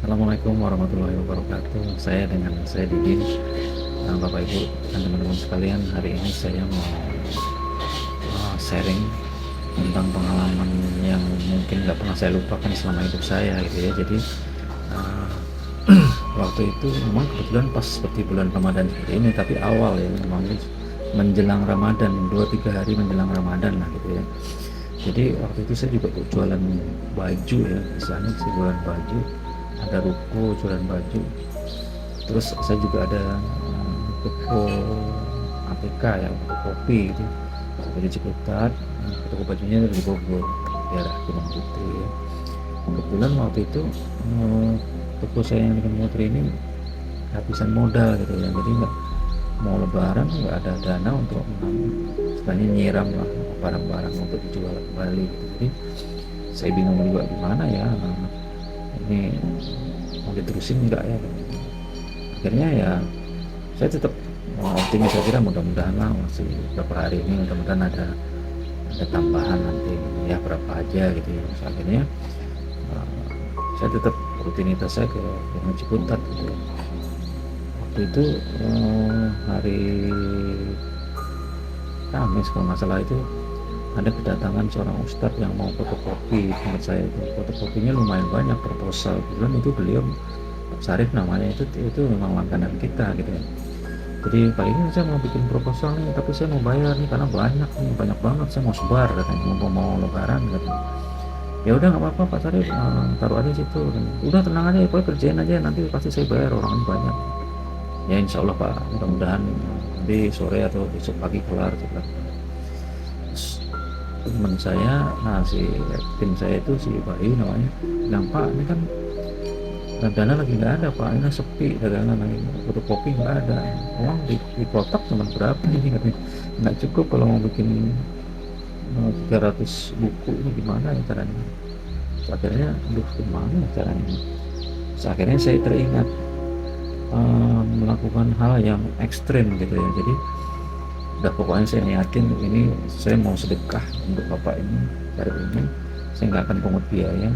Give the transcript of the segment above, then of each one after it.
Assalamualaikum warahmatullahi wabarakatuh. Saya Didin. Bapak Ibu dan teman-teman sekalian, hari ini saya mau sharing tentang pengalaman yang mungkin nggak pernah saya lupakan selama hidup saya gitu ya. Jadi uh, waktu itu memang kebetulan pas seperti bulan Ramadan seperti ini, tapi awal ya, memang menjelang Ramadan, 2-3 hari menjelang Ramadan lah gitu ya. Jadi waktu itu saya juga jualan baju ya, di sana saya jualan baju, ada ruko jualan baju, terus saya juga ada toko APK ya, toko kopi gitu, dari Ciputat. Toko bajunya dari Bogor, daerah Gunung Putri ya. Kebetulan waktu itu toko saya yang dengan motor ini habisan modal gitu ya, jadi nggak mau lebaran nggak ada dana untuk istilahnya nyiram lah barang-barang untuk dijual kembali gitu. Jadi saya bingung juga gimana ya, ini mau diterusin enggak ya. Akhirnya ya saya tetap optimis, saya kira mudah-mudahan lah masih beberapa hari ini mudah-mudahan ada tambahan nanti ya, berapa aja gitu ya. Terus akhirnya saya tetap rutinitas saya ke Ciputat gitu. Waktu itu hari Kamis kalau nggak salah, itu ada kedatangan seorang ustadz yang mau fotokopi tempat saya itu. Fotokopinya lumayan banyak, proposal. Kebetulan itu beliau Pak Sarif namanya, itu memang langganan kita gitu ya. Jadi Pak, ini saya mau bikin proposal nih, tapi saya mau bayar nih karena banyak banget, saya mau sebar katanya, mau lebaran katanya. Ya udah nggak apa-apa Pak Sarif, taruh aja situ. Udah tenang aja ya, pokoknya kerjain aja, nanti pasti saya bayar, orangnya banyak. Ya insya Allah Pak, mudah-mudahan nanti sore atau besok pagi kelar. Teman saya, si tim saya itu, si Bayu namanya, bilang, Pak ini kan dana lagi nggak ada Pak, ini sepi dagangan lagi, fotokopi nggak ada, uang di kotak cuma berapa ini, katanya nggak cukup kalau mau bikin 300 buku, ini gimana ya caranya. Terus akhirnya gimana caranya. Terus akhirnya saya teringat melakukan hal yang ekstrim gitu ya. Jadi udah pokoknya saya niatin ini, saya mau sedekah untuk bapak ini, hari ini saya nggak akan pungut biaya.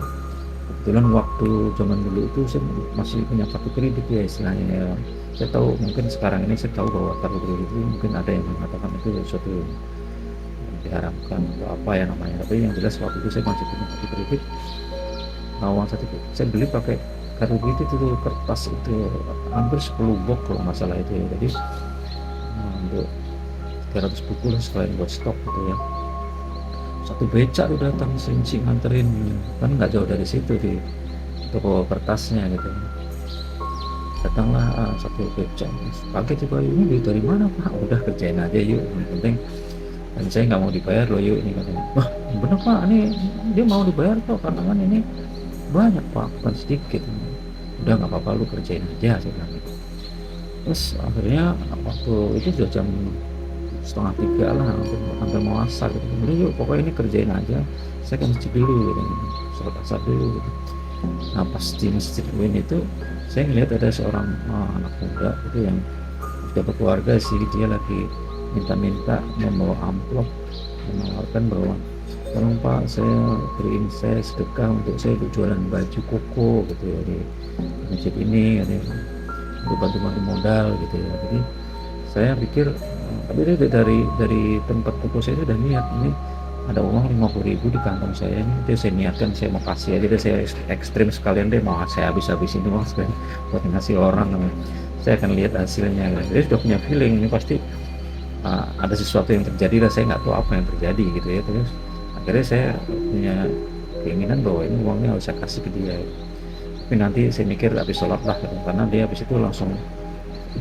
Kebetulan waktu zaman dulu itu saya masih punya kartu kredit ya istilahnya ya. Saya tahu, mungkin sekarang ini saya tahu bahwa kartu kredit itu mungkin ada yang mengatakan itu sesuatu yang diharamkan atau apa ya namanya, tapi yang jelas waktu itu saya masih punya kartu kredit. Uang saya beli pakai kartu kredit itu, kertas itu hampir 10 box kalau masalah itu ya. Jadi untuk 300 buku lah sekalian buat stok gitu ya. Satu becak tuh datang serinci nganterin, kan nggak jauh dari situ di toko kertasnya gitu. Datanglah satu becak, pakai coba, ini duit dari mana Pak? Udah kerjain aja yuk, yang penting, dan saya nggak mau dibayar loh yuk, ini katanya. Wah bener Pak, ini dia mau dibayar kok, karena kan ini banyak Pak, bukan sedikit. Udah nggak apa-apa, lu kerjain aja, saya bilang gitu. Terus akhirnya waktu itu sudah jam 2:30 lah, hampir mau asar gitu. Udah yuk pokoknya ini kerjain aja, saya ke masjid dulu gitu, sholat asar dulu gitu. Nah pas di masjid itu saya ngeliat ada seorang anak muda itu yang sudah berkeluarga sih, dia lagi minta-minta membawa amplop, menawarkan bahwa tolong Pak, saya sedekah untuk saya jualan baju koko gitu ya di masjid ini, katanya, untuk bantu modal gitu ya. Jadi saya pikir, tapi dia dari tempat toko saya itu udah niat, ini ada uang 50.000 di kantong saya ini, dia saya niatkan saya mau kasih aja deh, saya ekstrim sekalian deh, mau saya habis-habisin uang sekalian buat ngasih orang, saya akan lihat hasilnya. Dia sudah punya feeling ini pasti ada sesuatu yang terjadi lah, saya nggak tahu apa yang terjadi gitu ya. Terus akhirnya saya punya keinginan bahwa ini uangnya harus saya kasih ke dia, tapi nanti saya mikir habis sholat lah gitu. Karena dia habis itu langsung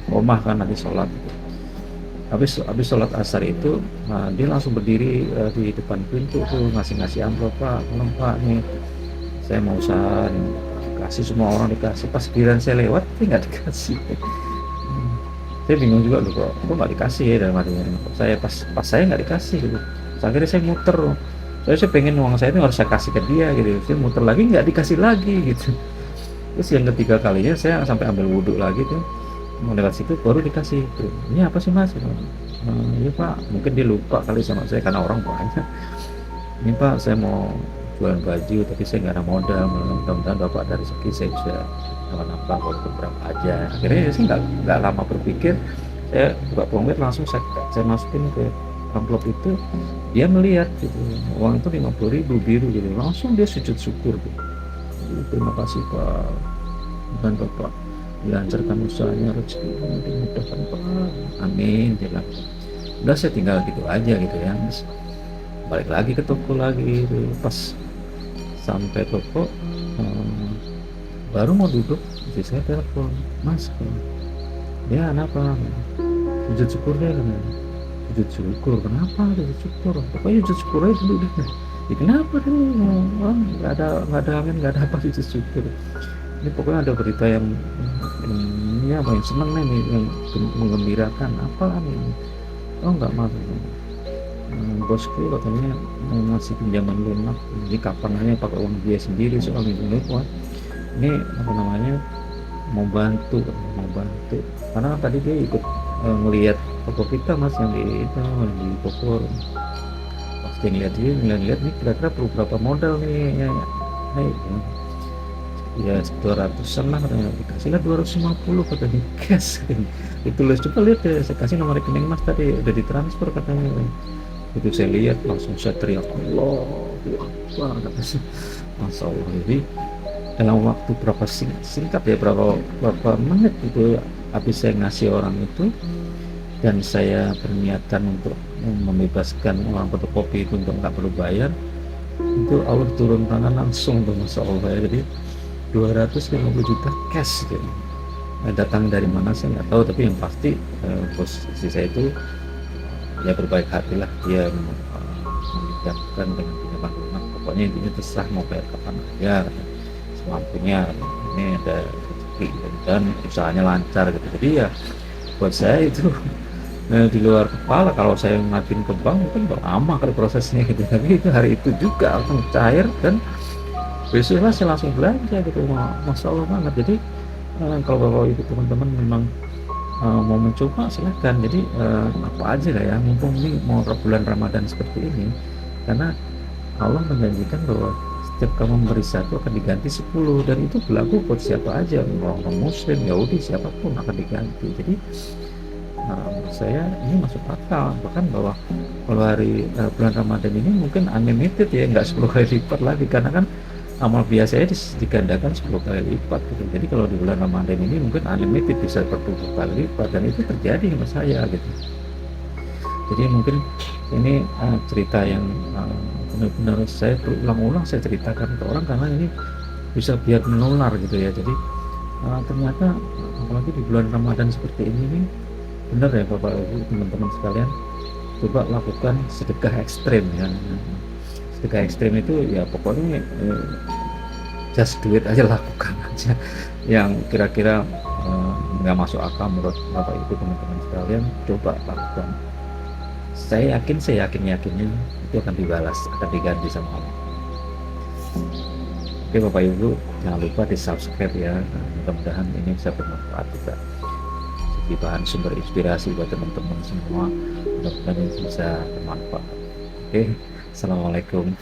omah kan, nanti sholat gitu. Habis sholat asar itu dia langsung berdiri di depan pintu tuh, ngasih amplop, Pak tolong Pak nih saya mau usaha nih. Kasih semua orang dikasih, pas giliran saya lewat dia nggak dikasih. Saya bingung juga loh, kok nggak dikasih ya, dalam artinya saya pas saya nggak dikasih gitu. Terus akhirnya saya muter, saya pengen uang saya itu harus saya kasih ke dia gitu. Saya muter lagi nggak dikasih lagi gitu. Terus yang ketiga kalinya saya sampai ambil wudhu lagi tuh, mau lewat situ baru dikasih tuh. Ini apa sih Mas? Iya Pak, mungkin dia lupa kali sama saya karena orang banyak. Ini Pak, saya mau jualan baju tapi saya nggak ada modal, mudah-mudahan Bapak dari rezeki saya bisa nambah walaupun berapa aja. Akhirnya sih nggak lama berpikir, saya buka Pongwet langsung saya masukin ke amplop itu, dia melihat gitu uang itu 50.000 biru gitu, langsung dia sujud syukur gitu. Terima kasih Pak, dan Bapak dilancarkan usahanya, rezekinya dimudahkan Pak, amin, dia bilang. Udah saya tinggal gitu aja gitu ya. Terus balik lagi ke toko lagi gitu. Pas sampai toko, baru mau duduk istri saya telepon, Mas ya kenapa, sujud syukur deh kan. Sujud syukur kenapa, sujud syukur pokoknya sujud syukur aja dulu deh. Ya kenapa kan, nggak ada amin, nggak ada apa, sujud syukur ini pokoknya ada berita yang ini apa yang seneng nih, yang menggembirakan apa nih. Oh nggak mau, bosku katanya mau ngasih pinjaman lunak, jadi kapan aja pakai uang dia sendiri, soal ini apa namanya, mau bantu karena tadi dia ikut ngelihat toko kita Mas, yang di itu di toko. Pas dia ngeliat nih kira-kira perlu berapa modal nih ya, ya 200-an lah katanya, dikasihlah 250 katanya cash. Ditulis, coba lihat deh, saya kasih nomor rekening Mas tadi udah ditransfer katanya. Itu saya lihat langsung saya teriak Allah Akbar, Masya Allah. Jadi dalam waktu berapa singkat ya, berapa menit itu habis saya ngasih orang itu, dan saya berniatan untuk membebaskan orang fotokopi itu untuk nggak perlu bayar, itu Allah turun tangan langsung tuh, Masya Allah ya. Jadi 250 juta cash gitu. Datang dari mana saya nggak tahu, tapi yang pasti posisi saya itu ya berbaik hati lah, dia menginjamkan dengan pinjaman lunak, pokoknya intinya terserah mau bayar kapan aja semampunya, ini ada rezeki dan usahanya lancar gitu. Jadi ya buat saya itu di luar kepala, kalau saya ngajuin ke bank mungkin lama kali prosesnya gitu, tapi itu hari itu juga langsung cair, dan besoknya saya langsung belanja gitu. Masya Allah banget. Jadi kalau bapak ibu teman-teman memang mau mencoba silahkan. Jadi apa aja lah ya, mumpung ini mau bulan Ramadan seperti ini, karena Allah menjanjikan bahwa setiap kamu memberi satu akan diganti 10, dan itu berlaku buat siapa aja, orang muslim, Yahudi, siapapun akan diganti. Jadi menurut saya ini masuk akal, bahkan bahwa kalau hari bulan Ramadan ini mungkin unlimited ya, nggak 10 kali lipat lagi, karena kan amal biasanya digandakan 10 kali lipat gitu. Jadi kalau di bulan Ramadan ini mungkin unlimited bisa 10 kali lipat, dan itu terjadi sama saya gitu. Jadi mungkin ini cerita yang benar-benar saya berulang-ulang saya ceritakan ke orang, karena ini bisa biar menular gitu ya. Jadi ternyata apalagi di bulan Ramadan seperti ini nih, benar ya Bapak Ibu teman-teman sekalian, coba lakukan sedekah ekstrim ya. Sedekah ekstrim itu ya pokoknya just do it aja, lakukan aja yang kira-kira nggak masuk akal menurut Bapak Ibu teman-teman sekalian, coba lakukan. Saya yakinnya itu akan dibalas, akan diganti sama Allah. Oke Bapak Ibu, jangan lupa di subscribe ya, mudah-mudahan ini bisa bermanfaat juga, jadi bahan sumber inspirasi buat teman-teman semua, mudah-mudahan ini bisa bermanfaat. Oke, Assalamualaikum.